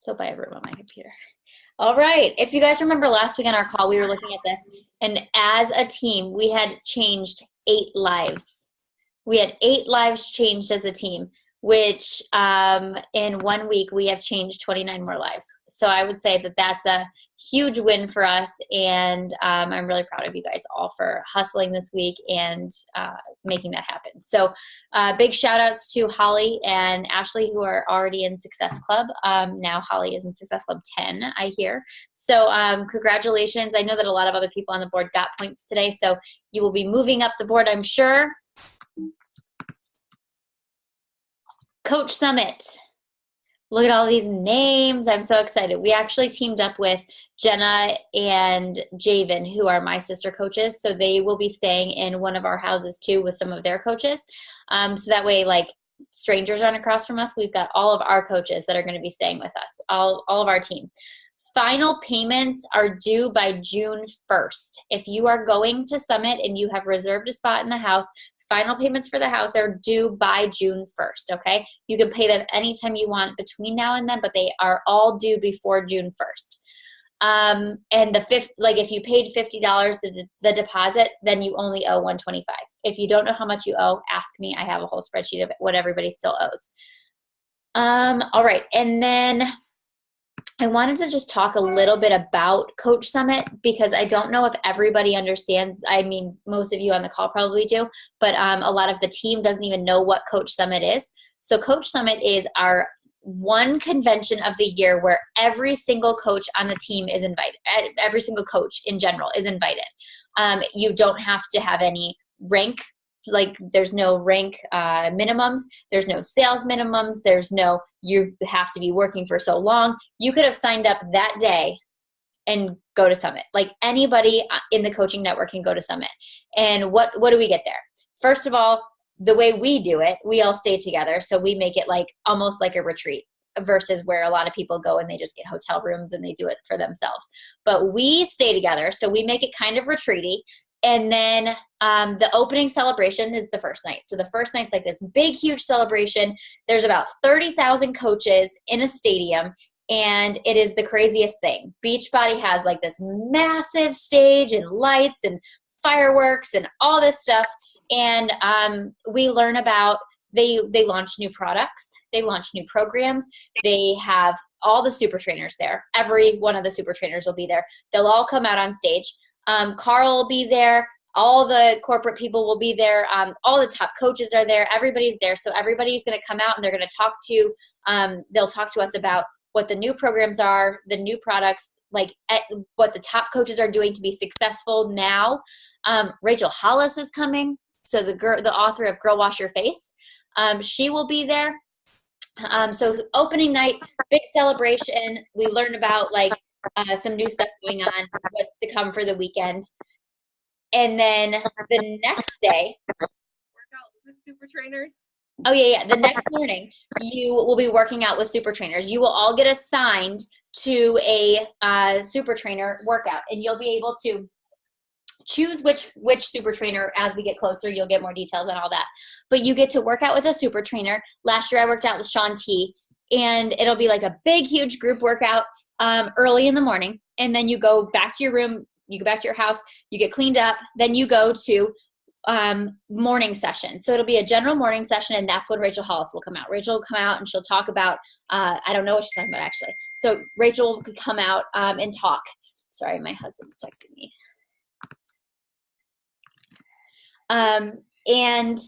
So if I ever on my computer. All right. If you guys remember last week on our call, we were looking at this, and as a team, we had changed 8 lives. We had 8 lives changed as a team, which in 1 week, we have changed 29 more lives. So I would say that that's a huge win for us, and I'm really proud of you guys all for hustling this week and making that happen. So big shout outs to Holly and Ashley, who are already in Success Club. Now Holly is in Success Club 10, I hear. So congratulations. I know that a lot of other people on the board got points today, so you will be moving up the board, I'm sure. Coach Summit. Look at all these names. I'm so excited. We actually teamed up with Jenna and Javen, who are my sister coaches. So they will be staying in one of our houses too with some of their coaches. So that way, like, strangers aren't across from us. We've got all of our coaches that are going to be staying with us, all of our team. Final payments are due by June 1st. If you are going to Summit and you have reserved a spot in the house, final payments for the house are due by June 1st, okay? You can pay them anytime you want between now and then, but they are all due before June 1st. And if you paid $50 the deposit, then you only owe $125. If you don't know how much you owe, ask me. I have a whole spreadsheet of what everybody still owes. All right, and then I wanted to just talk a little bit about Coach Summit because I don't know if everybody understands. I mean, most of you on the call probably do, but a lot of the team doesn't even know what Coach Summit is. So Coach Summit is our one convention of the year where every single coach on the team is invited. Every single coach in general is invited. You don't have to have any rank. Like, there's no rank minimums, there's no sales minimums, there's no you have to be working for so long. You could have signed up that day and go to Summit. Like, anybody in the coaching network can go to Summit. And what do we get there? First of all, the way we do it, we all stay together, so we make it like almost like a retreat versus where a lot of people go and they just get hotel rooms and they do it for themselves. But we stay together, so we make it kind of retreaty. And then the opening celebration is the first night. So the first night's like this big, huge celebration. There's about 30,000 coaches in a stadium, and it is the craziest thing. Beachbody has like this massive stage and lights and fireworks and all this stuff. And we learn about, they launch new products. They launch new programs. They have all the super trainers there. Every one of the super trainers will be there. They'll all come out on stage. Carl will be there. All the corporate people will be there. All the top coaches are there. Everybody's there. So everybody's going to come out and they're going to talk to, they'll talk to us about what the new programs are, the new products, like what the top coaches are doing to be successful now. Rachel Hollis is coming. So the author of Girl Wash Your Face. She will be there. So opening night, big celebration. We learn about like some new stuff going on, what's to come for the weekend. And then the next day, workouts with super trainers. Oh yeah. The next morning, you will be working out with super trainers. You will all get assigned to a super trainer workout, and you'll be able to choose which super trainer. As we get closer, you'll get more details on all that. But you get to work out with a super trainer. Last year, I worked out with Shaun T, and it'll be like a big, huge group workout early in the morning, and then you go back to your room. You go back to your house, you get cleaned up, then you go to morning session. So it'll be a general morning session, and that's when Rachel Hollis will come out. Rachel will come out and she'll talk about, I don't know what she's talking about actually. So Rachel will come out and talk. Sorry, my husband's texting me. And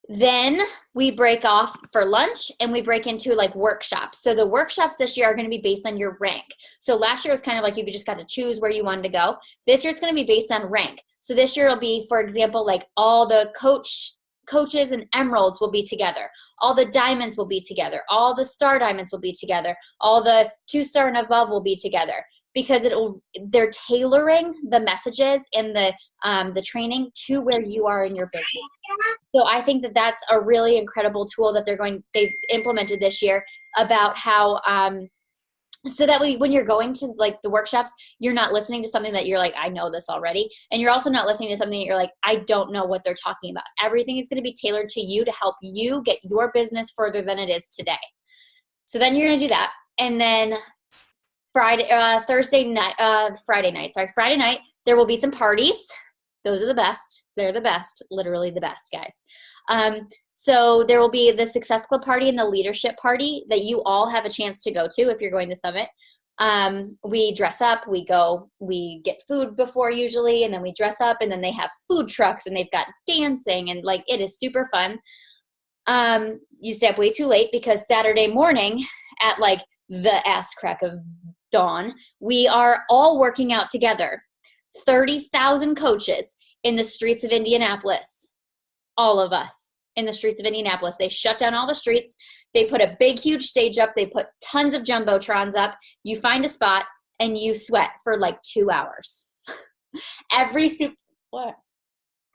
then we break off for lunch and we break into like workshops. So the workshops this year are going to be based on your rank. So last year was kind of like you just got to choose where you wanted to go. This year it's going to be based on rank. So this year it'll be, for example, like all the coaches and emeralds will be together. All the diamonds will be together. All the star diamonds will be together. All the 2-star and above will be together. Because they're tailoring the messages and the training to where you are in your business. So I think that that's a really incredible tool that they've implemented this year about how, so that when you're going to like the workshops, you're not listening to something that you're like, I know this already. And you're also not listening to something that you're like, I don't know what they're talking about. Everything is going to be tailored to you to help you get your business further than it is today. So then you're going to do that. And then Friday night, there will be some parties. Those are the best. They're the best, literally the best, guys. So there will be the Success Club party and the leadership party that you all have a chance to go to if you're going to Summit. We dress up, we get food before usually, and then we dress up, and then they have food trucks and they've got dancing, and like it is super fun. You stay up way too late because Saturday morning at like the ass crack of dawn, we are all working out together. 30,000 coaches in the streets of Indianapolis. All of us in the streets of Indianapolis. They shut down all the streets. They put a big, huge stage up. They put tons of jumbotrons up. You find a spot and you sweat for like 2 hours. What?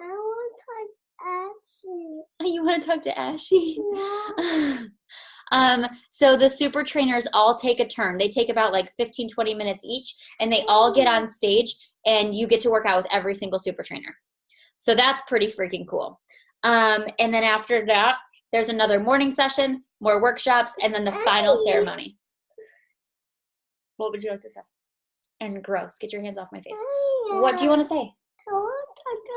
I want to talk to Ashley. You want to talk to Ashley? Yeah. So the super trainers all take a turn. They take about like 15, 20 minutes each, and they all get on stage, and you get to work out with every single super trainer. So that's pretty freaking cool. And then after that, there's another morning session, more workshops, and then the final ceremony. What would you like to say? And gross, get your hands off my face. What do you want to say? I want to talk to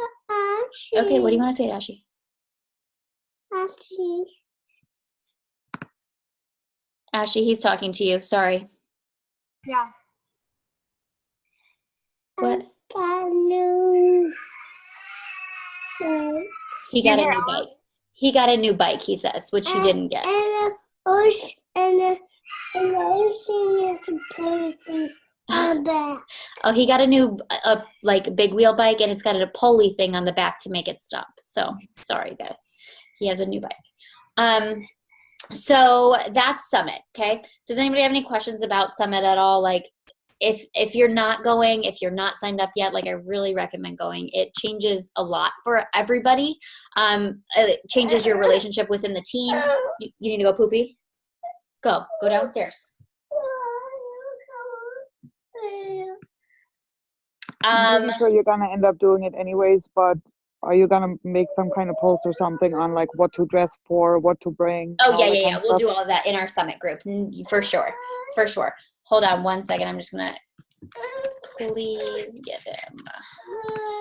Ashley. Okay, what do you want to say, Ashley? Ashley. Ashley, he's talking to you. Sorry. Yeah. What? Got new. He got a new bike. He got a new bike, he says, which he didn't get. And the ocean is putting on the back. Oh, he got a new like big wheel bike, and it's got a pulley thing on the back to make it stop. So sorry, guys. He has a new bike. So that's Summit. Okay. Does anybody have any questions about Summit at all? Like, if you're not going, if you're not signed up yet, like I really recommend going. It changes a lot for everybody. It changes your relationship within the team. You need to go poopy? Go downstairs. I'm pretty sure you're gonna end up doing it anyways, but are you gonna make some kind of post or something on like what to dress for, what to bring? Oh yeah. We'll do all of that in our Summit group for sure. Hold on one second. I'm just gonna please get him.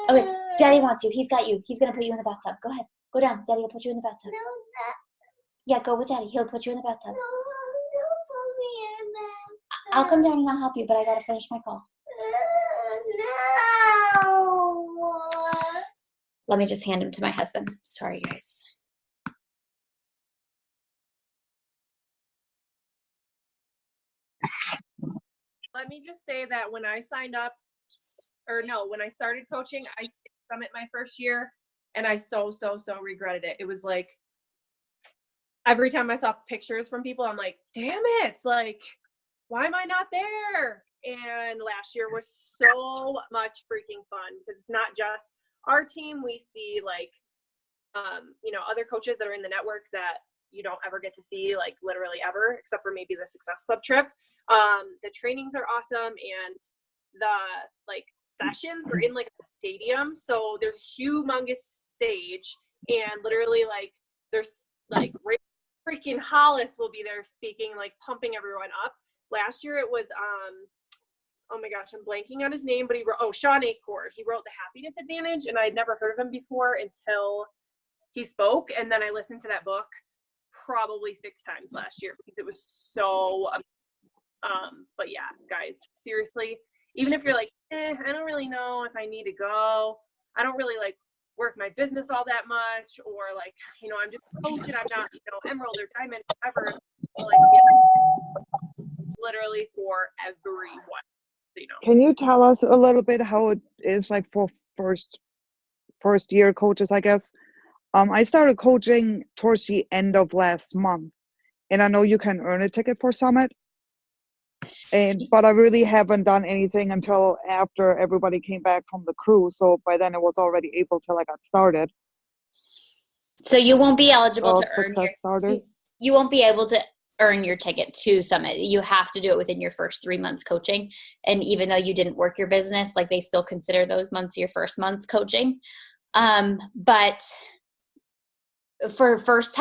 Okay, Daddy wants you. He's got you. He's gonna put you in the bathtub. Go ahead. Go down. Daddy will put you in the bathtub. Yeah, go with Daddy. He'll put you in the bathtub. I'll come down and I'll help you, but I gotta finish my call. No. Let me just hand him to my husband. Sorry, guys. Let me just say that when I signed up, when I started coaching, I stayed at Summit my first year, and I so regretted it. It was like every time I saw pictures from people, I'm like, damn it, like, why am I not there? And last year was so much freaking fun because it's not just our team. We see like, other coaches that are in the network that you don't ever get to see, like literally ever, except for maybe the Success Club trip. The trainings are awesome, and the like sessions are in like a stadium. So there's a humongous stage, and literally like there's like freaking Hollis will be there speaking, like pumping everyone up. Last year it was oh my gosh, I'm blanking on his name, but he wrote Sean Acord. He wrote The Happiness Advantage, and I'd never heard of him before until he spoke. And then I listened to that book probably 6 times last year because it was so but yeah, guys, seriously, even if you're like, I don't really know if I need to go, I don't really like work my business all that much, or like, I'm just a coach and I'm not, emerald or diamond, whatever. Like, yeah, literally for everyone, Can you tell us a little bit how it is like for first year coaches, I guess? I started coaching towards the end of last month, and I know you can earn a ticket for Summit. But I really haven't done anything until after everybody came back from the cruise. So by then I was already able till I got started. So you won't be eligible to earn you won't be able to earn your ticket to Summit. You have to do it within your first 3 months coaching. And even though you didn't work your business, like they still consider those months your first months coaching. But for first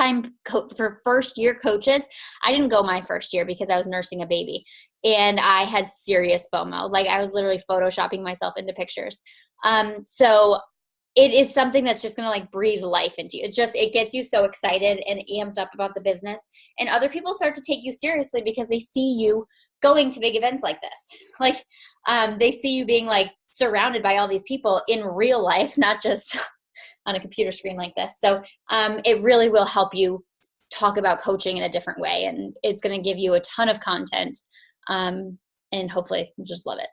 year coaches, I didn't go my first year because I was nursing a baby and I had serious FOMO. Like I was literally photoshopping myself into pictures. So it is something that's just going to like breathe life into you. It gets you so excited and amped up about the business, and other people start to take you seriously because they see you going to big events like this. Like, they see you being like surrounded by all these people in real life, not just on a computer screen like this. So, it really will help you talk about coaching in a different way, and it's going to give you a ton of content. And hopefully you'll just love it.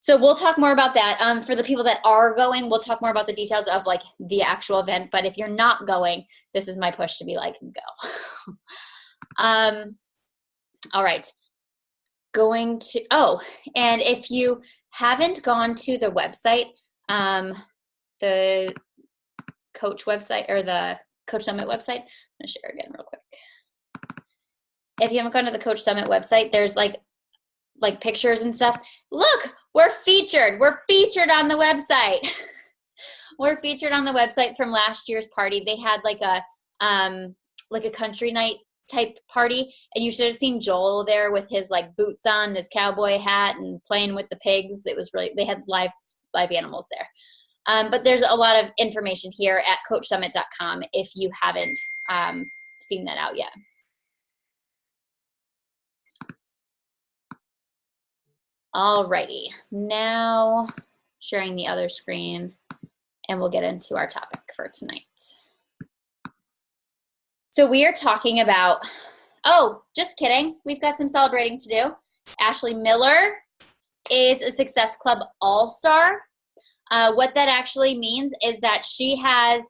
So we'll talk more about that. For the people that are going, we'll talk more about the details of like the actual event. But if you're not going, this is my push to be like, go. All right. And if you haven't gone to the website, the coach website or the Coach Summit website, I'm gonna share again real quick. If you haven't gone to the Coach Summit website, there's like pictures and stuff. Look, we're featured. We're featured on the website. We're featured on the website from last year's party. They had like a country night type party, and you should have seen Joel there with his like boots on, his cowboy hat, and playing with the pigs. It was really, they had live animals there. But there's a lot of information here at coachsummit.com if you haven't seen that out yet. Alrighty, now sharing the other screen, and we'll get into our topic for tonight. So we are talking about, oh, just kidding. We've got some celebrating to do. Ashley Miller is a Success Club All-Star. What that actually means is that she has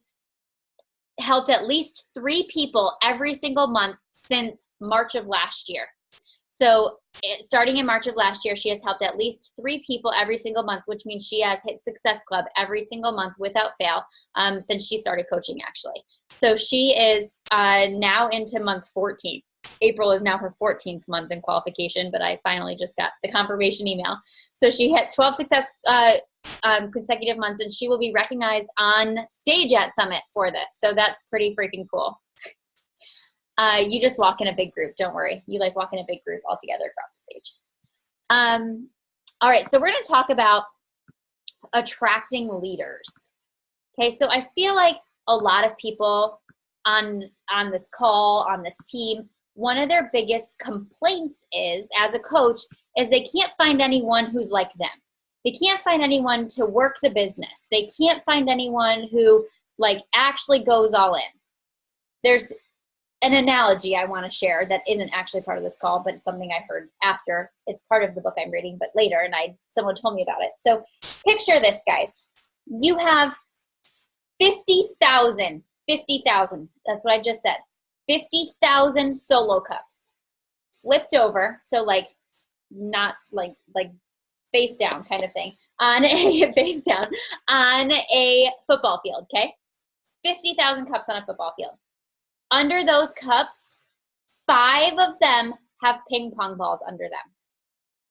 helped at least 3 people every single month since March of last year. So starting in March of last year, she has helped at least 3 people every single month, which means she has hit Success Club every single month without fail since she started coaching, actually. So she is now into month 14. April is now her 14th month in qualification, but I finally just got the confirmation email. So she had 12 success consecutive months, and she will be recognized on stage at Summit for this. So that's pretty freaking cool. You just walk in a big group. Don't worry. You like walk in a big group all together across the stage. All right. So we're going to talk about attracting leaders. Okay. So I feel like a lot of people on this call, on this team, one of their biggest complaints is, as a coach, is they can't find anyone who's like them. They can't find anyone to work the business. They can't find anyone who like actually goes all in. There's an analogy I want to share that isn't actually part of this call, but it's something I heard after. It's part of the book I'm reading, but later, and someone told me about it. So picture this, guys. You have 50,000, that's what I just said, 50,000 solo cups flipped over, so like not like face down kind of thing, on a face down on a football field, okay? 50,000 cups on a football field. Under those cups, 5 of them have ping pong balls under them.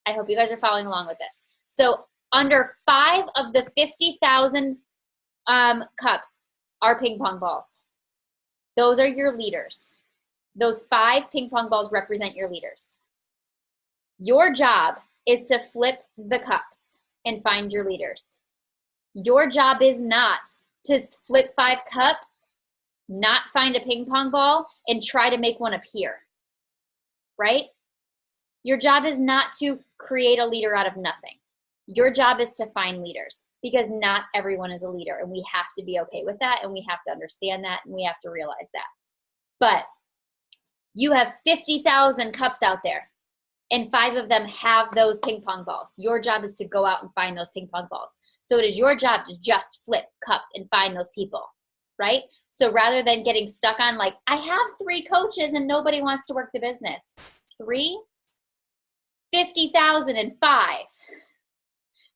I hope you guys are following along with this. So under 5 of the 50,000 cups are ping pong balls. Those are your leaders. Those 5 ping pong balls represent your leaders. Your job is to flip the cups and find your leaders. Your job is not to flip 5 cups, not find a ping pong ball, and try to make one appear, right? Your job is not to create a leader out of nothing. Your job is to find leaders, because not everyone is a leader, and we have to be okay with that, and we have to understand that, and we have to realize that. But you have 50,000 cups out there, and 5 of them have those ping pong balls. Your job is to go out and find those ping pong balls. So it is your job to just flip cups and find those people, right? So rather than getting stuck on like, I have 3 coaches and nobody wants to work the business. 3, 50,005.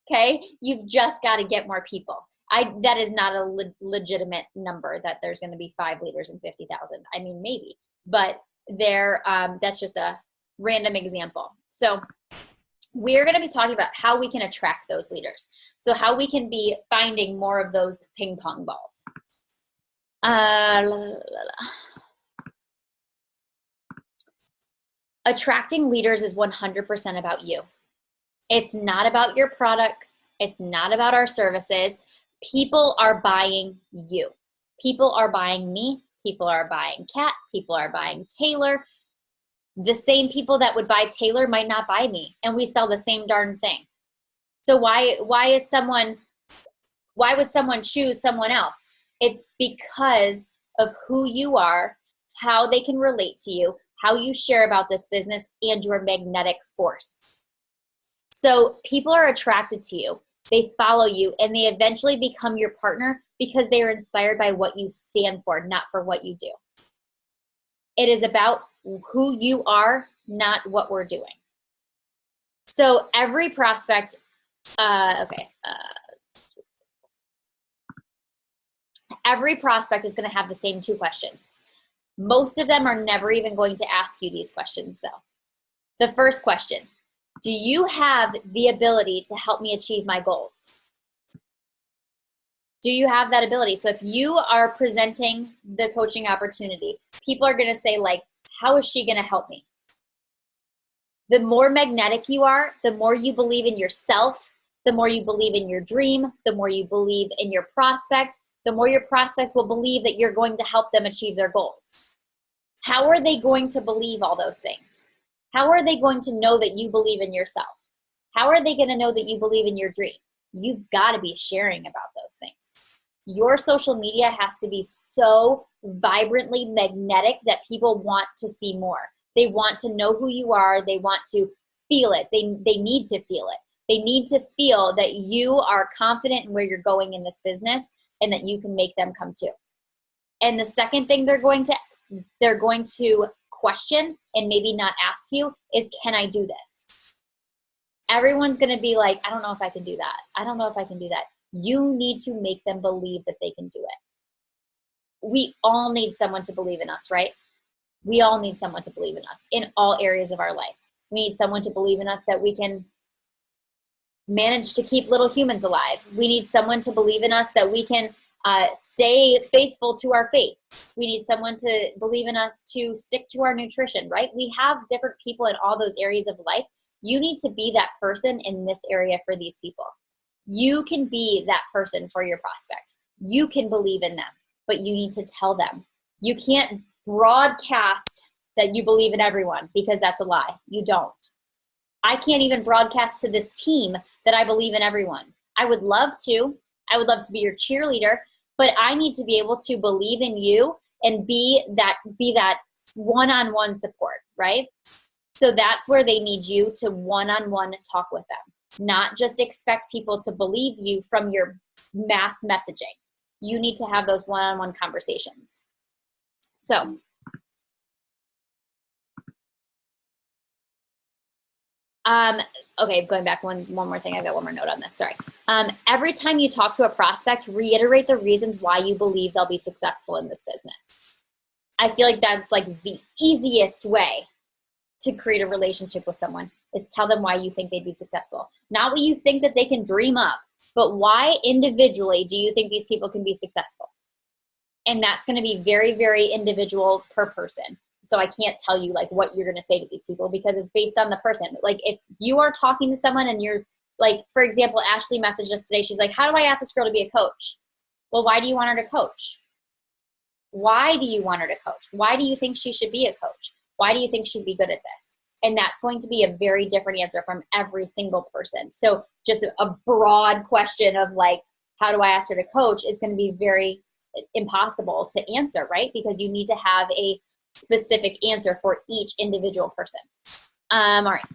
Okay, you've just got to get more people. That is not a legitimate number that there's going to be 5 leaders in 50,000. I mean, maybe, but that's just a random example. So we're going to be talking about how we can attract those leaders. So how we can be finding more of those ping pong balls. La, la, la, la. Attracting leaders is 100% about you. It's not about your products. It's not about our services. People are buying you. People are buying me. People are buying Kat. People are buying Taylor. The same people that would buy Taylor might not buy me, and we sell the same darn thing. So why would someone choose someone else? It's because of who you are, how they can relate to you, how you share about this business, and your magnetic force. So people are attracted to you, they follow you, and they eventually become your partner because they are inspired by what you stand for, not for what you do. It is about who you are, not what we're doing. So every prospect, every prospect is going to have the same 2 questions. Most of them are never even going to ask you these questions though. The first question, do you have the ability to help me achieve my goals? Do you have that ability? So if you are presenting the coaching opportunity, people are going to say like, how is she going to help me? The more magnetic you are, the more you believe in yourself, the more you believe in your dream, the more you believe in your prospect, the more your prospects will believe that you're going to help them achieve their goals. How are they going to believe all those things? How are they going to know that you believe in yourself? How are they going to know that you believe in your dream? You've got to be sharing about those things. Your social media has to be so vibrantly magnetic that people want to see more. They want to know who you are. They want to feel it. They need to feel it. They need to feel that you are confident in where you're going in this business and that you can make them come to. And the second thing they're going to question and maybe not ask you is, can I do this? Everyone's going to be like, I don't know if I can do that. I don't know if I can do that. You need to make them believe that they can do it. We all need someone to believe in us, right? We all need someone to believe in us in all areas of our life. We need someone to believe in us that we can manage to keep little humans alive. We need someone to believe in us that we can stay faithful to our faith. We need someone to believe in us to stick to our nutrition, right? We have different people in all those areas of life. You need to be that person in this area for these people. You can be that person for your prospect. You can believe in them, but you need to tell them. You can't broadcast that you believe in everyone because that's a lie. You don't. I can't even broadcast to this team that I believe in everyone. I would love to. I would love to be your cheerleader, but I need to be able to believe in you and be that one-on-one support, right? So that's where they need you to one-on-one talk with them, not just expect people to believe you from your mass messaging. You need to have those one-on-one conversations. So okay, going back one more thing. I've got one more note on this. Sorry. Every time you talk to a prospect, reiterate the reasons why you believe they'll be successful in this business. I feel like that's like the easiest way to create a relationship with someone is tell them why you think they'd be successful. Not what you think that they can dream up, but why individually do you think these people can be successful? And that's going to be very, very individual per person. So I can't tell you like what you're going to say to these people because it's based on the person. Like if you are talking to someone and you're like, for example, Ashley messaged us today. She's like, how do I ask this girl to be a coach? Well, why do you want her to coach? Why do you want her to coach? Why do you think she should be a coach? Why do you think she'd be good at this? And that's going to be a very different answer from every single person. So just a broad question of like, how do I ask her to coach is going to be very impossible to answer, right? Because you need to have a specific answer for each individual person. All right.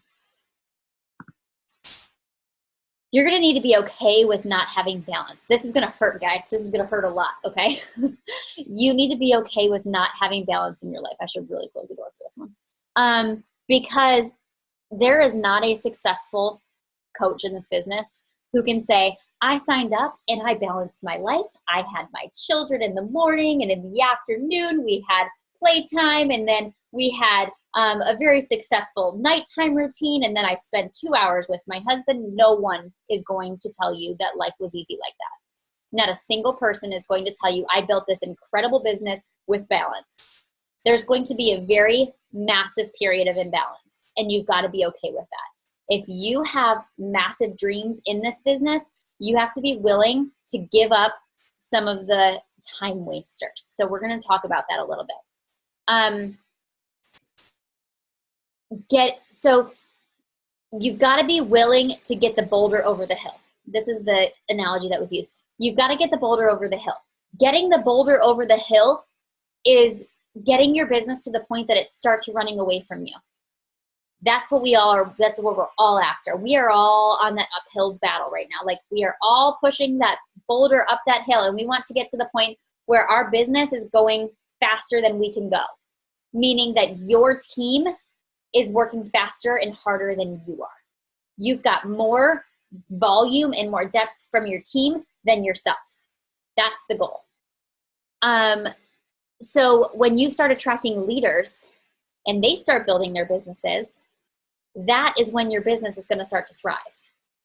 You're going to need to be okay with not having balance. This is going to hurt, guys. This is going to hurt a lot, okay? You need to be okay with not having balance in your life. I should really close the door for this one. Because there is not a successful coach in this business who can say, I signed up and I balanced my life. I had my children in the morning and in the afternoon we had playtime, and then we had a very successful nighttime routine, and then I spent 2 hours with my husband. No one is going to tell you that life was easy like that. Not a single person is going to tell you, I built this incredible business with balance. There's going to be a very massive period of imbalance, and you've got to be okay with that. If you have massive dreams in this business, you have to be willing to give up some of the time wasters. So we're going to talk about that a little bit. So you've got to be willing to get the boulder over the hill. This is the analogy that was used. You've got to get the boulder over the hill. Getting the boulder over the hill is getting your business to the point that it starts running away from you. That's what we all are. That's what we're all after. We are all on that uphill battle right now. Like, we are all pushing that boulder up that hill, and we want to get to the point where our business is going faster than we can go. Meaning that your team is working faster and harder than you are. You've got more volume and more depth from your team than yourself. That's the goal. So when you start attracting leaders and they start building their businesses, that is when your business is going to start to thrive.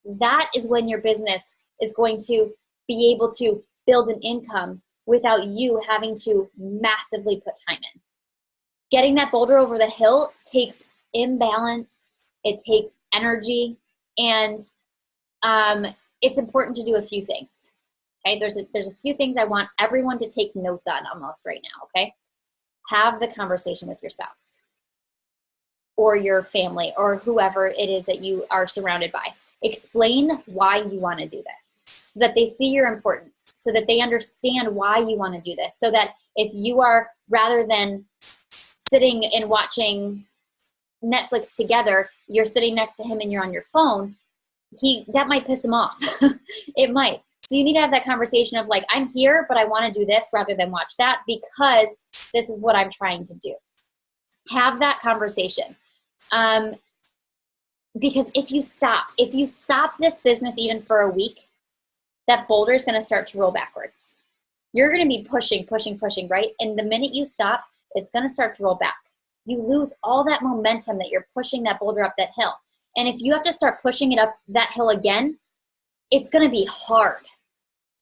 That is when your business is going to be able to build an income without you having to massively put time in. Getting that boulder over the hill takes imbalance, it takes energy, and it's important to do a few things. Okay, there's a few things I want everyone to take notes on almost right now, okay? Have the conversation with your spouse or your family or whoever it is that you are surrounded by. Explain why you want to do this so that they see your importance, so that they understand why you want to do this, so that if you are, rather than sitting and watching Netflix together, you're sitting next to him and you're on your phone, that might piss him off. It might. So you need to have that conversation of like, I'm here, but I want to do this rather than watch that because this is what I'm trying to do. Have that conversation. Because if you stop this business even for a week, that boulder is going to start to roll backwards. You're going to be pushing, right? And the minute you stop, it's going to start to roll back. You lose all that momentum that you're pushing that boulder up that hill. And if you have to start pushing it up that hill again, it's going to be hard.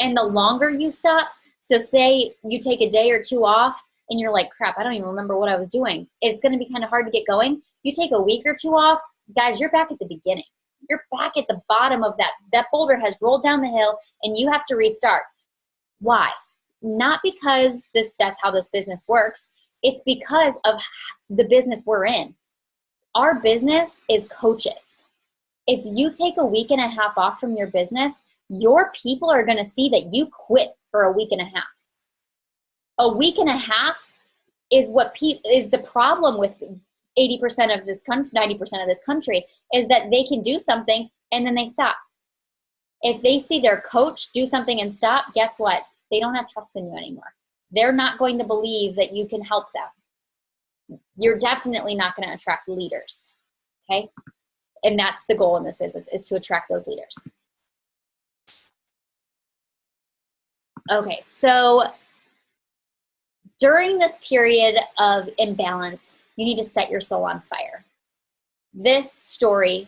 And the longer you stop, so say you take a day or two off and you're like, crap, I don't even remember what I was doing. It's going to be kind of hard to get going. You take a week or two off, guys, you're back at the beginning. You're back at the bottom of that. That boulder has rolled down the hill and you have to restart. Why? Not because that's how this business works. It's because of the business we're in. Our business is coaches. If you take a week and a half off from your business, your people are going to see that you quit for a week and a half. A week and a half is is the problem with 80% of this country, 90% of this country, is that they can do something and then they stop. If they see their coach do something and stop, guess what? They don't have trust in you anymore. They're not going to believe that you can help them. You're definitely not going to attract leaders, okay? And that's the goal in this business, is to attract those leaders. Okay, so during this period of imbalance, you need to set your soul on fire. This story,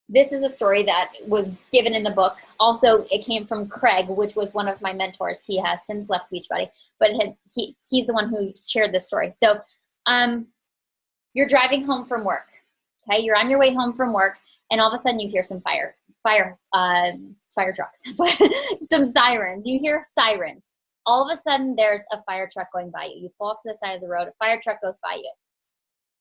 this is a story that was given in the book. Also, it came from Craig, which was one of my mentors. He has since left Beachbody, but he's the one who shared this story. So you're driving home from work, okay? You're on your way home from work, and all of a sudden you hear some fire trucks, some sirens. You hear sirens. All of a sudden there's a fire truck going by you. You pull off to the side of the road, a fire truck goes by you.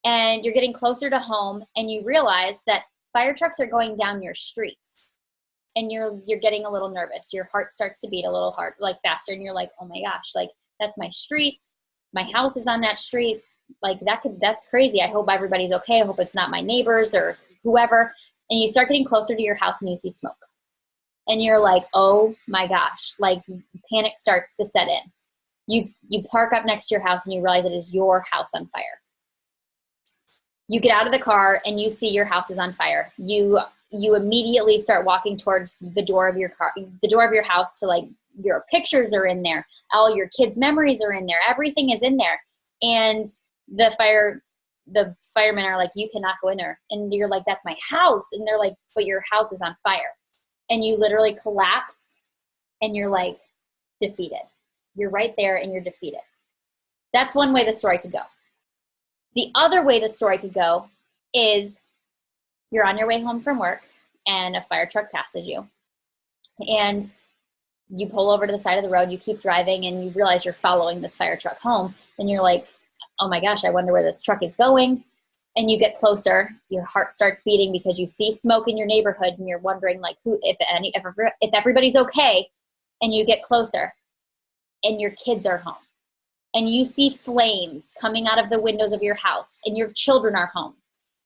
And you're getting closer to home and you realize that fire trucks are going down your street. And you're getting a little nervous. Your heart starts to beat a little hard, like faster, and you're like, oh my gosh, like that's my street. My house is on that street. Like that's crazy. I hope everybody's okay. I hope it's not my neighbors or whoever. And you start getting closer to your house and you see smoke. And you're like, oh my gosh, like panic starts to set in. You park up next to your house and you realize it is your house on fire. You get out of the car and you see your house is on fire. You immediately start walking towards the door of your car, the door of your house, to like, your pictures are in there. All your kids' memories are in there. Everything is in there. And the firemen are like, you cannot go in there. And you're like, that's my house. And they're like, but your house is on fire. and you literally collapse and you're like defeated. You're right there and you're defeated. That's one way the story could go. The other way the story could go is you're on your way home from work and a fire truck passes you. And you pull over to the side of the road, you keep driving, and you realize you're following this fire truck home. And you're like, oh my gosh, I wonder where this truck is going. And you get closer, your heart starts beating because you see smoke in your neighborhood and you're wondering like if everybody's okay. And you get closer and your kids are home and you see flames coming out of the windows of your house and your children are home.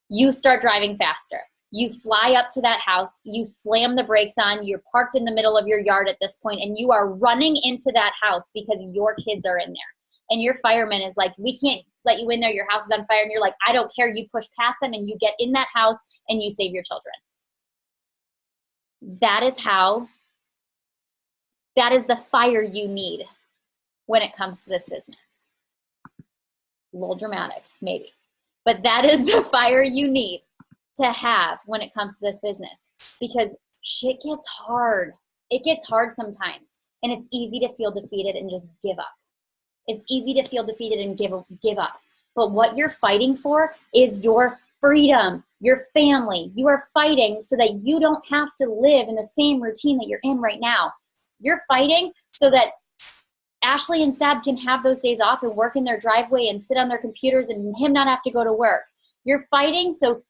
You start driving faster. You fly up to that house, you slam the brakes on, you're parked in the middle of your yard at this point, and you are running into that house because your kids are in there. And your fireman is like, we can't let you in there, your house is on fire. And you're like, I don't care. You push past them and you get in that house and you save your children. That is the fire you need when it comes to this business. A little dramatic, maybe. But that is the fire you need to have when it comes to this business, because shit gets hard. It gets hard sometimes, and it's easy to feel defeated and just give up. It's easy to feel defeated and give up. But what you're fighting for is your freedom, your family. You are fighting so that you don't have to live in the same routine that you're in right now. You're fighting so that Ashley and Sab can have those days off and work in their driveway and sit on their computers and him not have to go to work. You're fighting so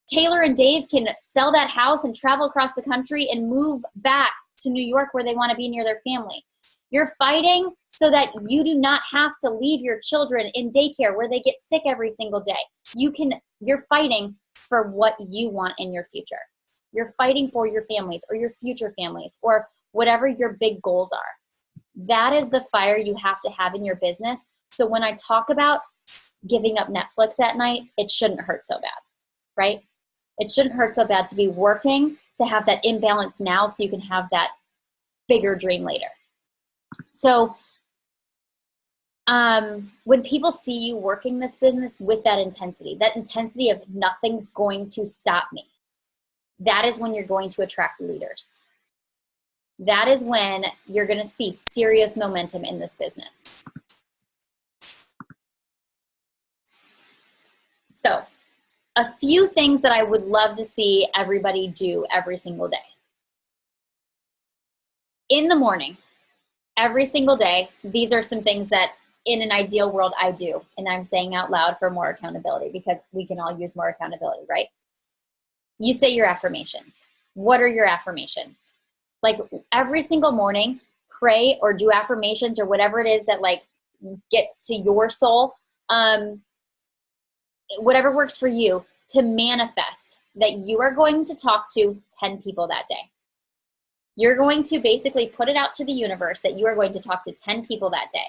Taylor and Dave can sell that house and travel across the country and move back to New York where they want to be near their family. You're fighting so that you do not have to leave your children in daycare where they get sick every single day. You're fighting for what you want in your future. You're fighting for your families or your future families or whatever your big goals are. That is the fire you have to have in your business. So when I talk about giving up Netflix at night, it shouldn't hurt so bad, right? It shouldn't hurt so bad to be working, to have that imbalance now so you can have that bigger dream later. So when people see you working this business with that intensity of nothing's going to stop me, that is when you're going to attract leaders. That is when you're going to see serious momentum in this business. So, a few things that I would love to see everybody do every single day. In the morning, every single day, these are some things that in an ideal world I do. And I'm saying out loud for more accountability because we can all use more accountability, right? You say your affirmations. What are your affirmations? Like every single morning, pray or do affirmations or whatever it is that like gets to your soul. Whatever works for you to manifest that you are going to talk to 10 people that day. You're going to basically put it out to the universe that you are going to talk to 10 people that day.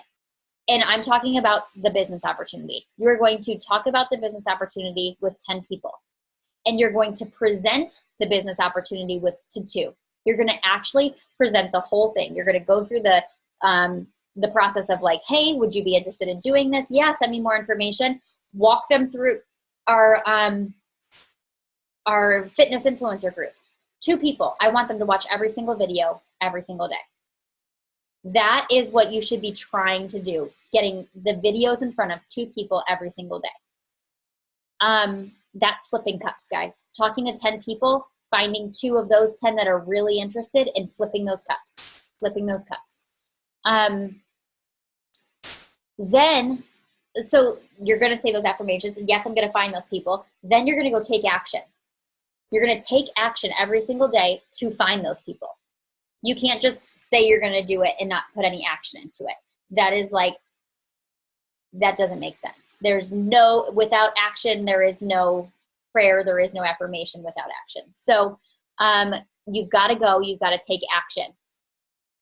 And I'm talking about the business opportunity. You are going to talk about the business opportunity with 10 people. And you're going to present the business opportunity to 2. You're going to actually present the whole thing. You're going to go through the process of like, hey, would you be interested in doing this? Yeah, send me more information. Walk them through our fitness influencer group. 2 people. I want them to watch every single video every single day. That is what you should be trying to do, getting the videos in front of 2 people every single day. That's flipping cups, guys. Talking to 10 people, finding 2 of those 10 that are really interested in flipping those cups. Then, so you're going to say those affirmations. Yes, I'm going to find those people. Then you're going to go take action. You're going to take action every single day to find those people. You can't just say you're going to do it and not put any action into it. That is like, that doesn't make sense. Without action, there is no prayer, there is no affirmation without action. So you've got to go, you've got to take action.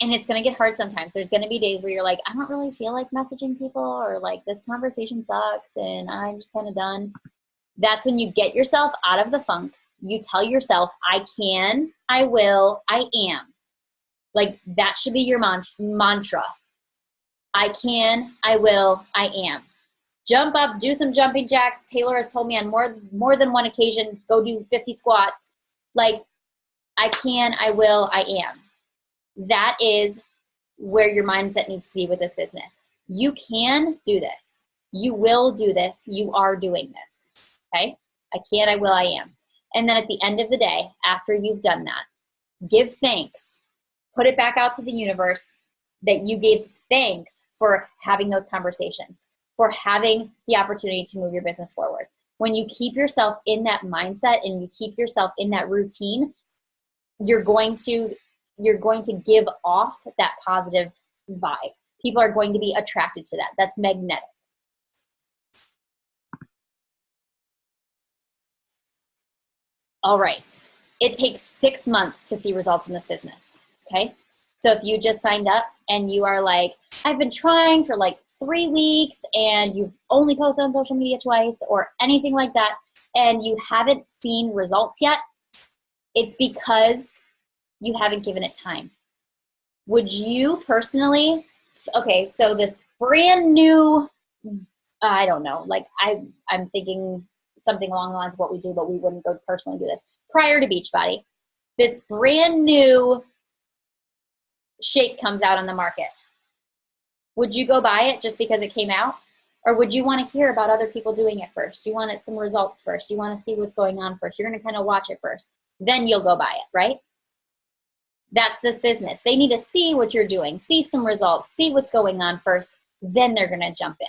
And it's going to get hard sometimes. There's going to be days where you're like, I don't really feel like messaging people, or like this conversation sucks and I'm just kind of done. That's when you get yourself out of the funk. You tell yourself, I can, I will, I am. Like that should be your mantra. I can, I will, I am. Jump up, do some jumping jacks. Taylor has told me on more than one occasion, go do 50 squats. Like I can, I will, I am. That is where your mindset needs to be with this business. You can do this. You will do this. You are doing this. Okay? I can, I will, I am. And then at the end of the day, after you've done that, give thanks. Put it back out to the universe that you gave thanks for having those conversations, for having the opportunity to move your business forward. When you keep yourself in that mindset and you keep yourself in that routine, you're going to give off that positive vibe. People are going to be attracted to that. That's magnetic. All right. It takes 6 months to see results in this business. Okay. So if you just signed up and you are like, I've been trying for like 3 weeks and you've only posted on social media twice or anything like that, and you haven't seen results yet, it's because you haven't given it time. Would you personally, okay, so this brand new, I don't know, like I'm thinking something along the lines of what we do, but we wouldn't go personally do this. Prior to Beachbody, this brand new shake comes out on the market. Would you go buy it just because it came out? Or would you want to hear about other people doing it first? You want some results first. You want to see what's going on first. You're going to kind of watch it first. Then you'll go buy it, right? That's this business. They need to see what you're doing, see some results, see what's going on first. Then they're going to jump in.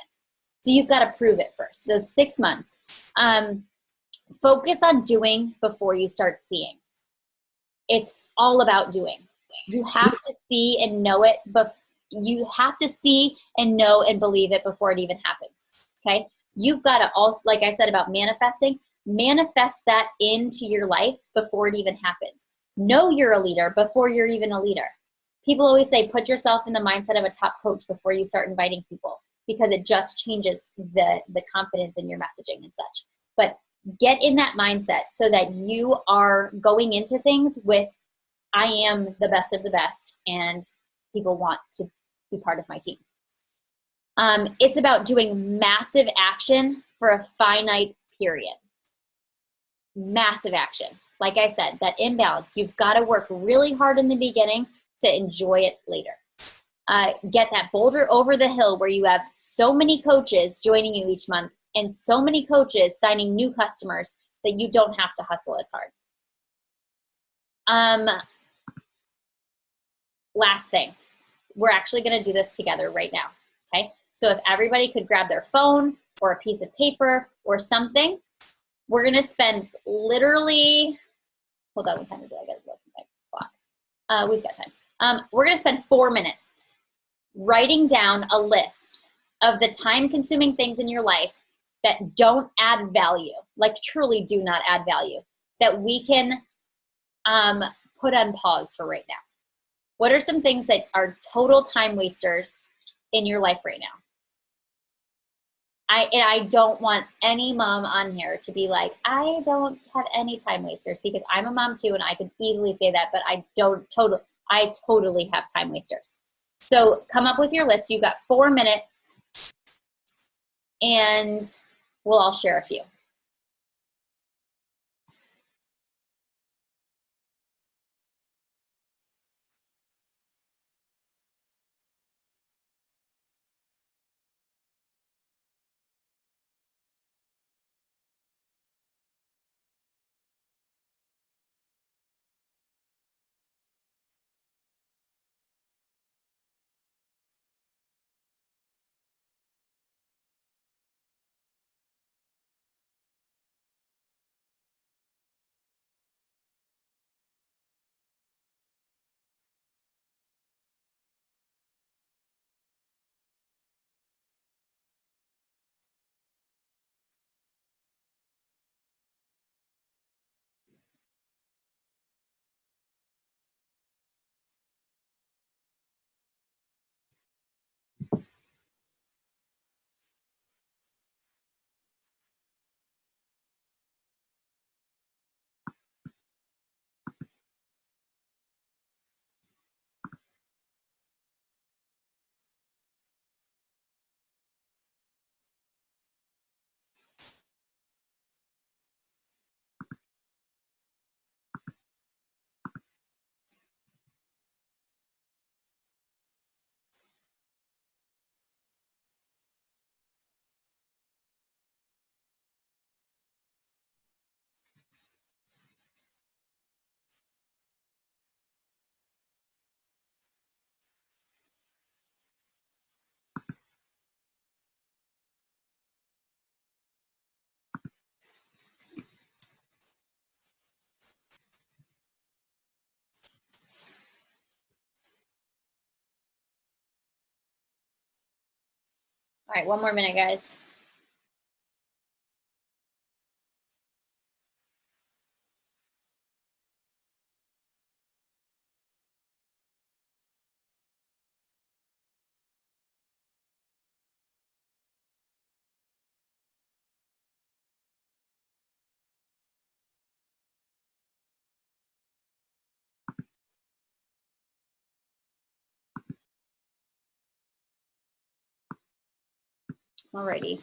So you've got to prove it first. Those 6 months. Focus on doing before you start seeing. It's all about doing. You have to see and know it, but you have to see and know and believe it before it even happens. Okay? You've got to also, like I said about manifesting, manifest that into your life before it even happens. Know you're a leader before you're even a leader. People always say, put yourself in the mindset of a top coach before you start inviting people, because it just changes the confidence in your messaging and such. But get in that mindset so that you are going into things with, I am the best of the best, and people want to be part of my team. It's about doing massive action for a finite period. Massive action. Like I said, that imbalance, you've got to work really hard in the beginning to enjoy it later. Get that boulder over the hill where you have so many coaches joining you each month and so many coaches signing new customers that you don't have to hustle as hard. Last thing, we're actually going to do this together right now. Okay. So if everybody could grab their phone or a piece of paper or something, we're going to spend literally, hold on, what time is it? I got to look at my clock. We've got time. We're going to spend 4 minutes writing down a list of the time-consuming things in your life that don't add value, like truly do not add value, that we can put on pause for right now. What are some things that are total time wasters in your life right now? I don't want any mom on here to be like, I don't have any time wasters, because I'm a mom too, and I could easily say that, but I totally have time wasters. So come up with your list. You've got 4 minutes, and we'll all share a few. All right, one more minute, guys. Alrighty.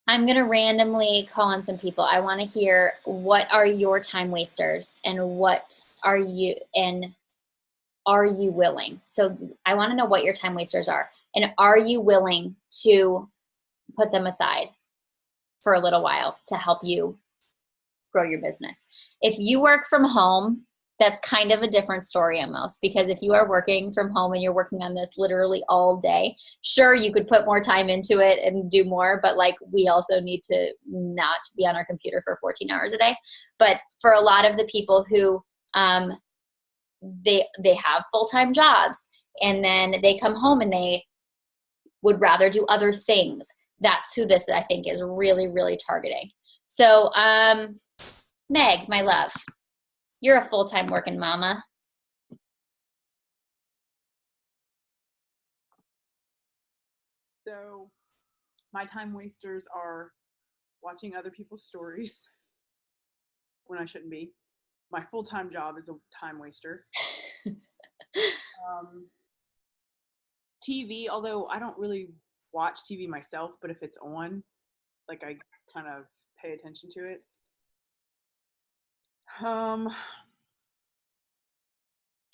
I'm going to randomly call on some people. I want to hear, what are your time wasters and what are you willing? So I want to know what your time wasters are, and are you willing to put them aside for a little while to help you grow your business? If you work from home, that's kind of a different story almost, because if you are working from home and you're working on this literally all day, sure, you could put more time into it and do more, but like, we also need to not be on our computer for 14 hours a day. But for a lot of the people who they have full-time jobs and then they come home and they would rather do other things, that's who this, I think, is really, really targeting. So Meg, my love, you're a full-time working mama. So my time wasters are watching other people's stories when I shouldn't be. My full-time job is a time waster. TV, although I don't really watch TV myself, but if it's on, like, I kind of pay attention to it. I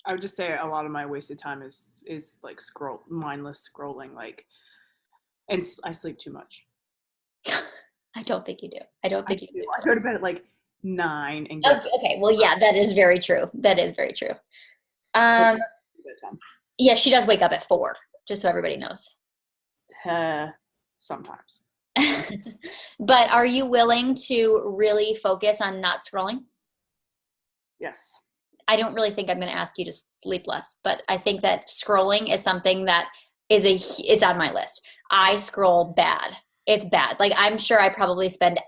would just say a lot of my wasted time is like mindless scrolling, like, and I sleep too much. I don't think you do. I don't think you do. I go to bed at like 9 and okay. Well, yeah, that is very true. That is very true. Yeah, she does wake up at 4, just so everybody knows. Sometimes. But are you willing to really focus on not scrolling? Yes. I don't really think I'm going to ask you to sleep less, but I think that scrolling is something that it's on my list. I scroll bad. It's bad. Like, I'm sure I probably spend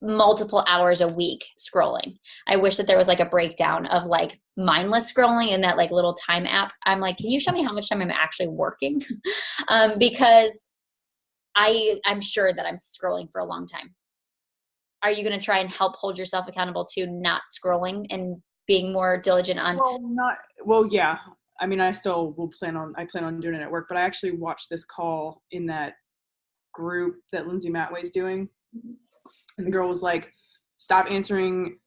multiple hours a week scrolling. I wish that there was like a breakdown of like mindless scrolling in that like little time app. I'm like, can you show me how much time I'm actually working? Because I'm sure that I'm scrolling for a long time. Are you going to try and help hold yourself accountable to not scrolling and being more diligent on? Well, yeah. I mean, I plan on doing it at work, but I actually watched this call in that group that Lindsay Matway's doing. And the girl was like, stop answering,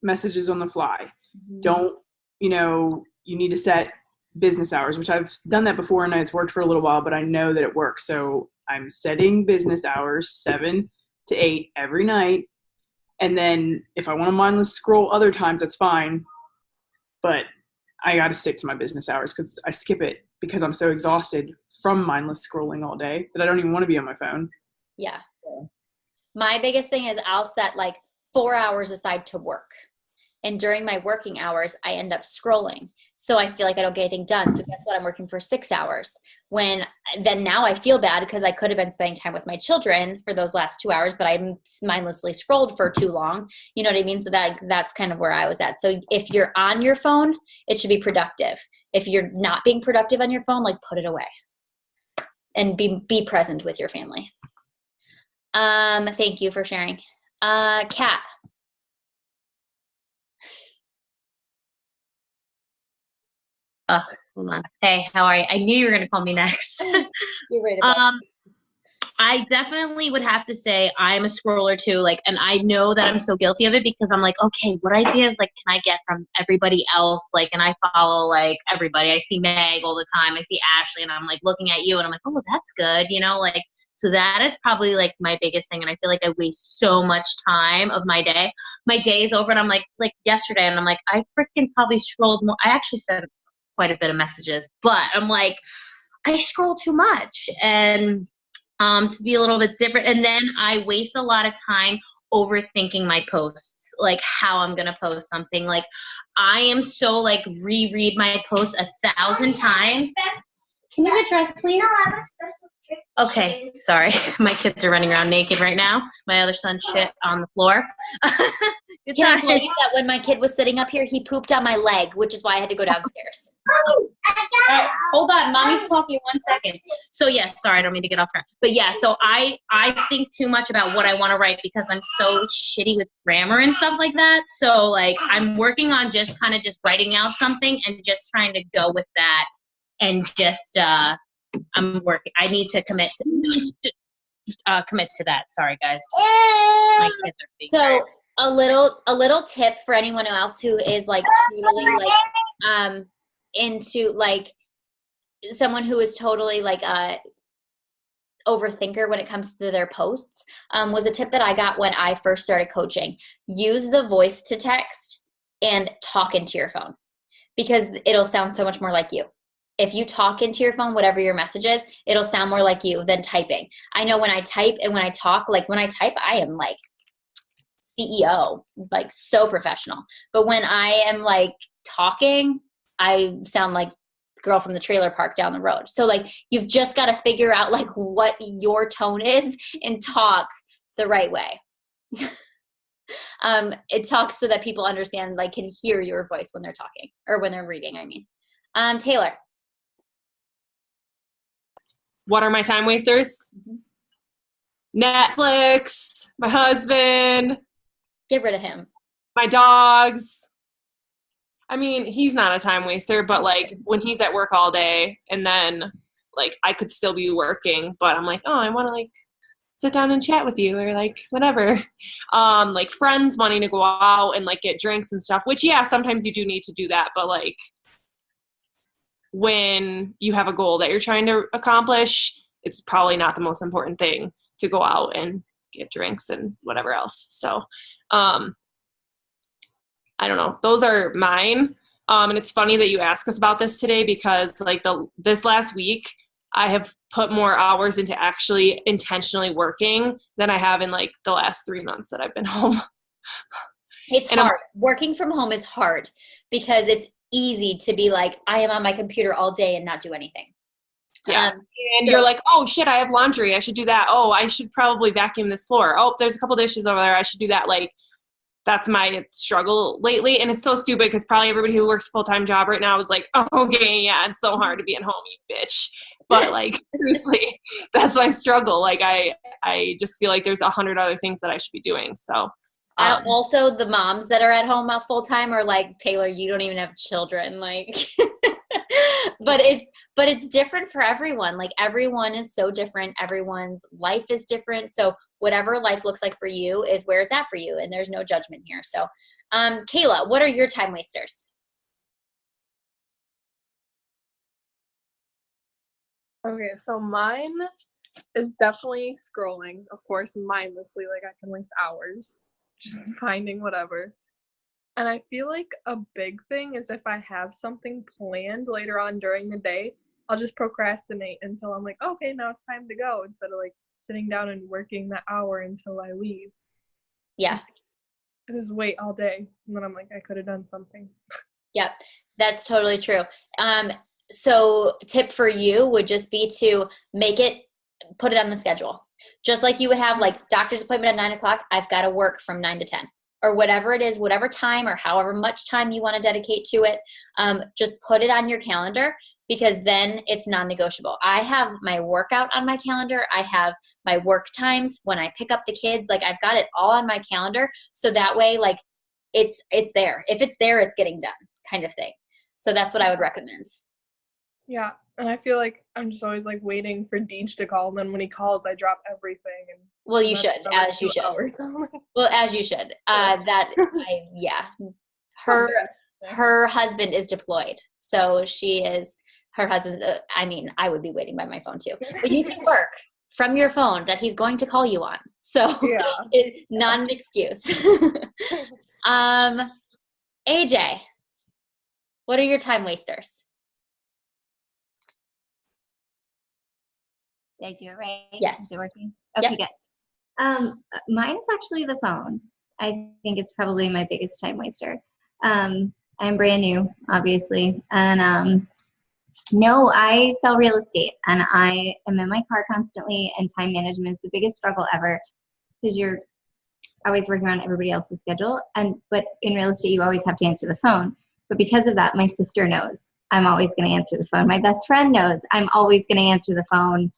messages on the fly. Mm-hmm. Don't, you need to set business hours, which I've done that before and it's worked for a little while, but I know that it works. So I'm setting business hours 7 to 8 every night. And then if I want to mindless scroll other times, that's fine. But I got to stick to my business hours because I skip it because I'm so exhausted from mindless scrolling all day that I don't even want to be on my phone. Yeah. My biggest thing is I'll set like 4 hours aside to work. And during my working hours, I end up scrolling. So I feel like I don't get anything done. So guess what? I'm working for 6 hours. Then now I feel bad because I could have been spending time with my children for those last 2 hours, but I mindlessly scrolled for too long. You know what I mean? So that's kind of where I was at. So if you're on your phone, it should be productive. If you're not being productive on your phone, like, put it away and be present with your family. Thank you for sharing. Kat. Oh, hold on. Hey, how are you? I knew you were going to call me next. You're right about I definitely would have to say I'm a scroller too. Like, and I know that I'm so guilty of it because I'm like, okay, what ideas like can I get from everybody else? Like, and I follow like everybody. I see Meg all the time. I see Ashley, and I'm like looking at you, and I'm like, oh, that's good. Like, so that is probably like my biggest thing. And I feel like I waste so much time of my day. My day is over, and I'm like yesterday, and I'm like, I freaking probably scrolled more. I actually sent quite a bit of messages, but I'm like, I scroll too much, and to be a little bit different. And then I waste a lot of time overthinking my posts, like how I'm going to post something. Like, I am so like reread my posts 1,000 times. Can you get dressed, please? Okay, sorry. My kids are running around naked right now. My other son shit on the floor. Can I tell you that when my kid was sitting up here, he pooped on my leg, which is why I had to go downstairs. Hold on, mommy's talking 1 second. So yes, sorry, I don't mean to get off track. But yeah, so I think too much about what I want to write because I'm so shitty with grammar and stuff like that. So like I'm working on just kind of just writing out something and just trying to go with that and just I'm working. I need to commit to that. Sorry guys. My kids are being So a little tip for anyone else who is like totally like into like someone who is totally like a overthinker when it comes to their posts was a tip that I got when I first started coaching. Use the voice to text and talk into your phone because it'll sound so much more like you. If you talk into your phone, whatever your message is, it'll sound more like you than typing. I know when I type and when I talk, like when I type, I am like CEO, like so professional. But when I am like talking, I sound like girl from the trailer park down the road. So like you've just got to figure out like what your tone is and talk the right way. It talks so that people understand, like can hear your voice when they're talking or when they're reading, I mean. Taylor. What are my time wasters? Netflix, my husband, Get rid of him. my dogs. I mean, he's not a time waster, but like when he's at work all day and then like I could still be working, but I'm like, oh, I want to like sit down and chat with you or like whatever. Like friends wanting to go out and like get drinks and stuff, which yeah, sometimes you do need to do that, but like when you have a goal that you're trying to accomplish, it's probably not the most important thing to go out and get drinks and whatever else. So, I don't know. Those are mine. And it's funny that you ask us about this today because like this last week, I have put more hours into actually intentionally working than I have in like the last 3 months that I've been home. It's hard. Working from home is hard because it's easy to be like, I am on my computer all day and not do anything. Yeah. And you're like, oh shit, I have laundry. I should do that. Oh, I should probably vacuum this floor. Oh, there's a couple dishes over there. I should do that. Like, that's my struggle lately. And it's so stupid because probably everybody who works a full-time job right now is like, oh, okay, yeah, it's so hard to be at home, you bitch. But like, seriously, that's my struggle. Like, I just feel like there's 100 other things that I should be doing. So also the moms that are at home full-time are like, Taylor, you don't even have children. Like, but it's different for everyone. Like everyone is so different. Everyone's life is different. So whatever life looks like for you is where it's at for you. And there's no judgment here. So, Kayla, what are your time wasters? Okay, so mine is definitely scrolling, of course, mindlessly. Like I can waste hours just finding whatever. And I feel like a big thing is if I have something planned later on during the day, I'll just procrastinate until I'm like, okay, now it's time to go, instead of like sitting down and working the hour until I leave. Yeah. I just wait all day, and then I'm like, I could have done something. Yep, that's totally true. So tip for you would just be to put it on the schedule. Just like you would have like doctor's appointment at 9:00, I've got to work from 9 to 10 or whatever it is, whatever time or however much time you want to dedicate to it. Just put it on your calendar because then it's non-negotiable. I have my workout on my calendar. I have my work times when I pick up the kids. Like I've got it all on my calendar. So that way, like it's there. If it's there, it's getting done kind of thing. So that's what I would recommend. Yeah, and I feel like I'm just always like waiting for Deej to call, and then when he calls, I drop everything. And well, you should, as you should. Well, as you should. Her husband is deployed, so her husband. I mean, I would be waiting by my phone too, but you can work from your phone that he's going to call you on. So yeah. It's not an excuse. AJ, what are your time wasters? Did I do it right? Yes. Is it working? Okay, yep. Good. Mine is actually the phone. I think it's probably my biggest time waster. I'm brand new, obviously, and No, I sell real estate and I am in my car constantly, and time management is the biggest struggle ever because you're always working on everybody else's schedule. But in real estate, you always have to answer the phone. But because of that, my sister knows I'm always going to answer the phone. My best friend knows I'm always going to answer the phone.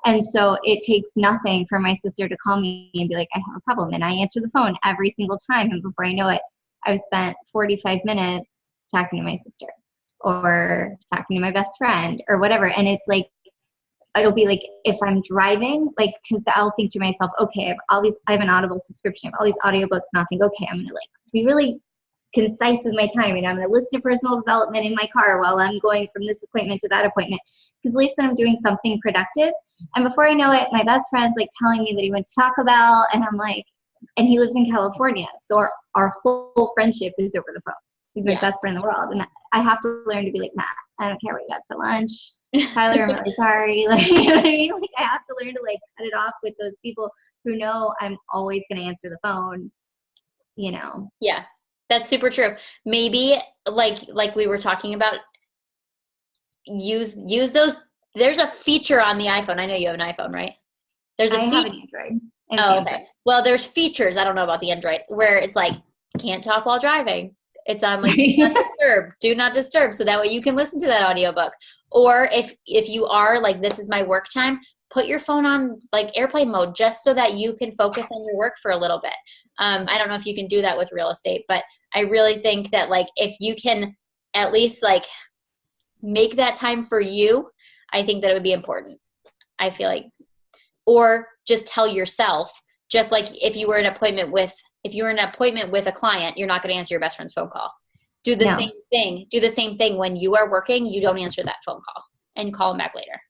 And so it takes nothing for my sister to call me and be like, I have a problem. And I answer the phone every single time. And before I know it, I've spent 45 minutes talking to my sister or talking to my best friend or whatever. And it's like, it'll be like if I'm driving, like, because I'll think to myself, okay, I have an Audible subscription, I have all these audiobooks, and I'll think, okay, I'm going to like be really concise with my time, and I'm going to listen to personal development in my car while I'm going from this appointment to that appointment, because at least then I'm doing something productive. And before I know it, my best friend's like telling me that he went to Taco Bell, and I'm like, and he lives in California, so our whole friendship is over the phone. He's my best friend in the world, and I have to learn to be like, Matt, I don't care what you got for lunch. Tyler, I'm really sorry. Like, you know what I mean? Like, I have to learn to like cut it off with those people who know I'm always going to answer the phone, you know? Yeah, that's super true. Maybe like we were talking about, use those. There's a feature on the iPhone. I know you have an iPhone, right? There's a I have an Android. Oh, okay. Well, there's features. I don't know about the Android where it's like, can't talk while driving. It's on like do not disturb. So that way you can listen to that audiobook. Or if you are like, this is my work time, put your phone on like airplane mode just so that you can focus on your work for a little bit. I don't know if you can do that with real estate, but I really think that like if you can at least like make that time for you, I think that it would be important. I feel like, or just tell yourself, just like if you were in an appointment with a client, you're not going to answer your best friend's phone call. Do the same thing. Do the same thing when you are working. You don't answer that phone call and call them back later.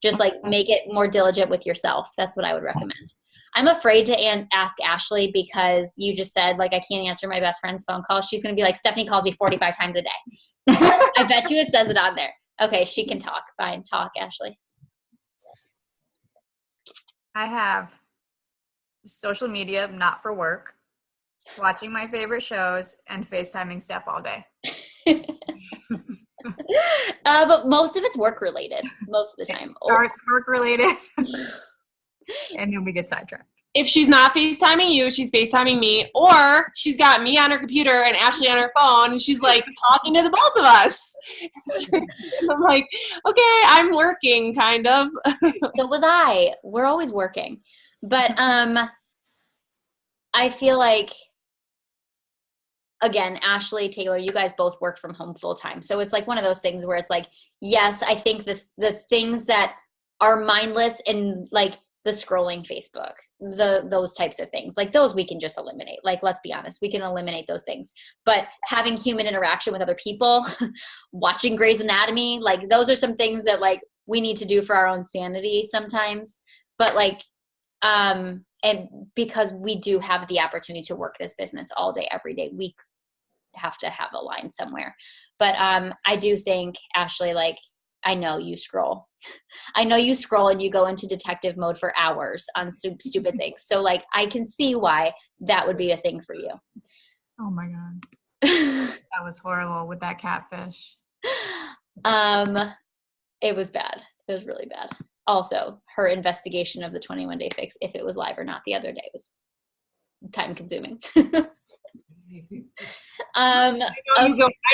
Just like make it more diligent with yourself. That's what I would recommend. I'm afraid to ask Ashley because you just said like I can't answer my best friend's phone call. She's going to be like, Stephanie calls me 45 times a day. I bet you it says it on there. Okay, she can talk. Fine, talk, Ashley. I have social media, not for work, watching my favorite shows, and FaceTiming Steph all day. But most of it's work related, most of the time. It starts work related, and then we get sidetracked. If she's not FaceTiming you, she's FaceTiming me, or she's got me on her computer and Ashley on her phone, and she's like talking to the both of us. I'm like, okay, I'm working, kind of. So was I. We're always working. But I feel like, again, Ashley, Taylor, you guys both work from home full time. So it's like one of those things where it's like, yes, I think the things that are mindless and like the scrolling Facebook, those types of things, like those we can just eliminate. Like, let's be honest, we can eliminate those things. But having human interaction with other people, watching Grey's Anatomy, like those are some things that like we need to do for our own sanity sometimes. But like, and because we do have the opportunity to work this business all day, every day, we have to have a line somewhere. But I do think, Ashley, like, I know you scroll. I know you scroll and you go into detective mode for hours on stupid things. So like, I can see why that would be a thing for you. Oh my God. That was horrible with that catfish. It was bad. It was really bad. Also, her investigation of the 21-day fix, if it was live or not the other day, was time consuming. I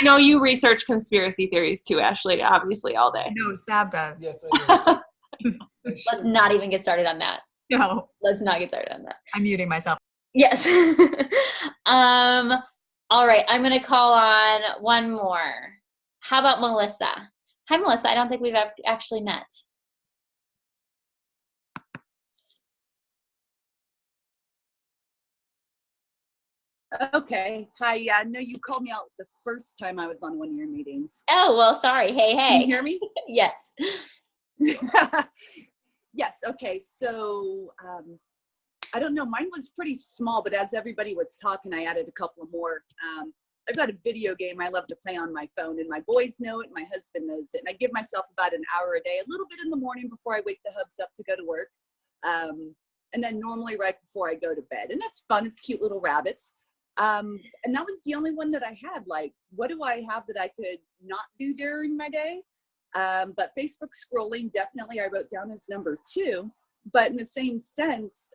know you research conspiracy theories too, Ashley, obviously all day. No, Sab does. Yes, I do. Let's not even get started on that. No. Let's not get started on that. I'm muting myself. Yes. All right, I'm going to call on one more. How about Melissa? Hi, Melissa. I don't think we've actually met. Okay. Hi. Yeah, no, you called me out the first time I was on one of your meetings. Oh, well, sorry. Hey. Can you hear me? Yes. Yes. Okay. So I don't know. Mine was pretty small, but as everybody was talking, I added a couple more. I've got a video game I love to play on my phone, and my boys know it, my husband knows it, and I give myself about an hour a day, a little bit in the morning before I wake the hubs up to go to work, and then normally right before I go to bed. And that's fun. It's cute little rabbits. And that was the only one that I had. Like, what do I have that I could not do during my day? But Facebook scrolling, definitely I wrote down as number 2. But in the same sense,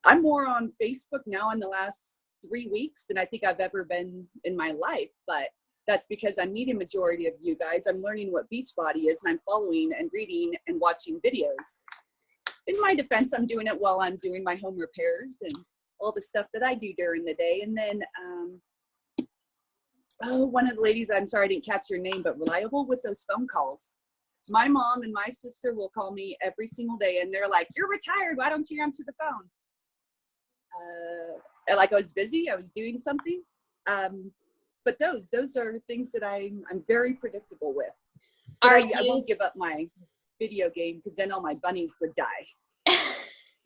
I'm more on Facebook now in the last 3 weeks than I think I've ever been in my life. But that's because I'm meeting majority of you guys. I'm learning what Beachbody is, and I'm following and reading and watching videos. In my defense, I'm doing it while I'm doing my home repairs and all the stuff that I do during the day. And then, one of the ladies, I'm sorry I didn't catch your name, but reliable with those phone calls. My mom and my sister will call me every single day, and they're like, "You're retired. Why don't you answer the phone?" Like I was busy. I was doing something. But those are things that I'm very predictable with. But I won't give up my video game, because then all my bunnies would die.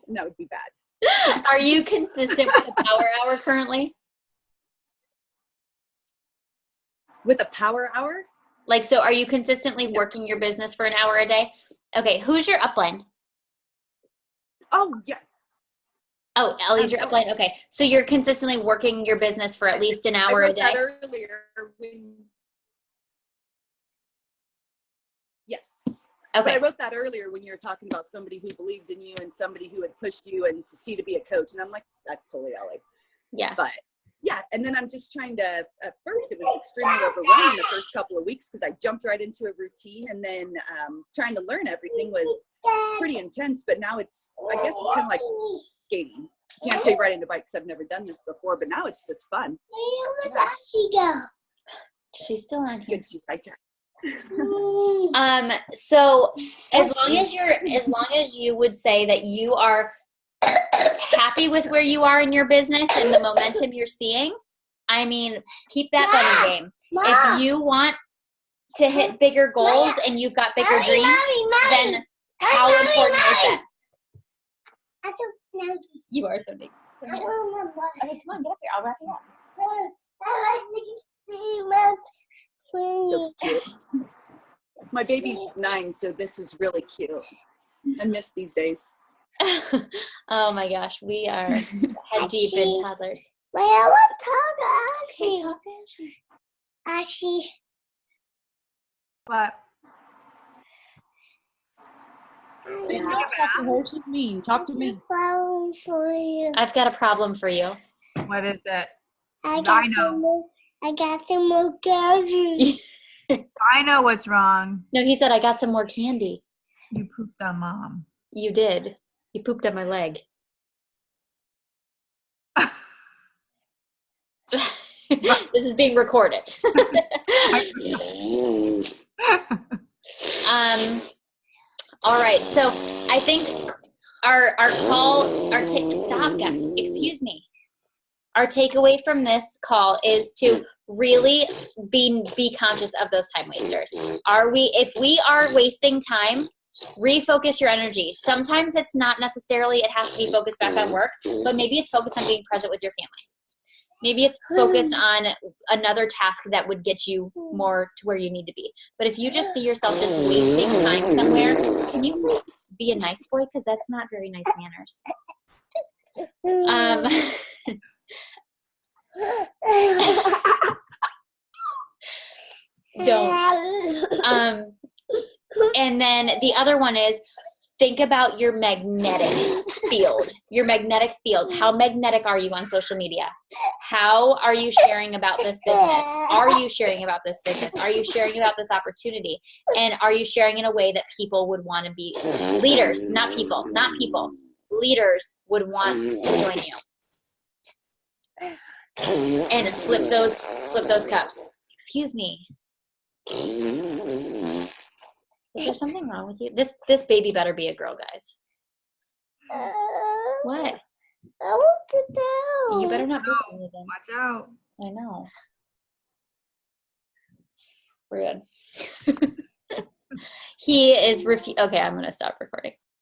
And that would be bad. Are you consistent with the power hour currently? With a power hour? Like, so are you consistently working your business for an hour a day? Okay, who's your upline? Oh, yes. Oh, Ellie's your upline. Okay, so you're consistently working your business for at least an hour a day? I wrote that earlier yes. Okay. But I wrote that earlier when you were talking about somebody who believed in you and somebody who had pushed you and to be a coach. And I'm like, that's totally Ellie. Yeah. But yeah, and then I'm just trying to, at first it was extremely overwhelming the first couple of weeks because I jumped right into a routine, and then trying to learn everything was pretty intense, but now it's, I guess it's kind of like skating. You can't say right into bike because I've never done this before, but now it's just fun. Where's she go? She's still on here. Good, she's right there. So as long as you would say that you are happy with where you are in your business and the momentum you're seeing, I mean, keep that bunny game. If you want to hit bigger goals and you've got bigger dreams, then how important is that? You are so big. Okay, come on, get up here. I'll wrap you up. So cute. My baby's 9, so this is really cute. I miss these days. Oh my gosh, we are head deep in toddlers. I want to Okay, talk talk to Ashley. Ashley. What? Talk to her. She's mean. Talk to me. Problem for you. I've got a problem for you. What is it? I got some more candy. I know what's wrong. No, he said I got some more candy. You pooped on Mom. You did. You pooped on my leg. This is being recorded. All right. So I think our takeaway from this call is to really be conscious of those time wasters. If we are wasting time, refocus your energy. Sometimes it's not necessarily, it has to be focused back on work, but maybe it's focused on being present with your family. Maybe it's focused on another task that would get you more to where you need to be. But if you just see yourself just wasting time somewhere, can you please be a nice boy? Because that's not very nice manners. Don't. And then the other one is, think about your magnetic field. Your magnetic field. How magnetic are you on social media? How are you sharing about this business? Are you sharing about this business? Are you sharing about this opportunity? And are you sharing in a way that people would want to be leaders? Not people. Leaders would want to join you. And flip those cups. Excuse me. Is there something wrong with you? This baby better be a girl, guys. What? I won't get down. You better not poop on me then. Watch out. I know. We're good. He is okay, I'm gonna stop recording.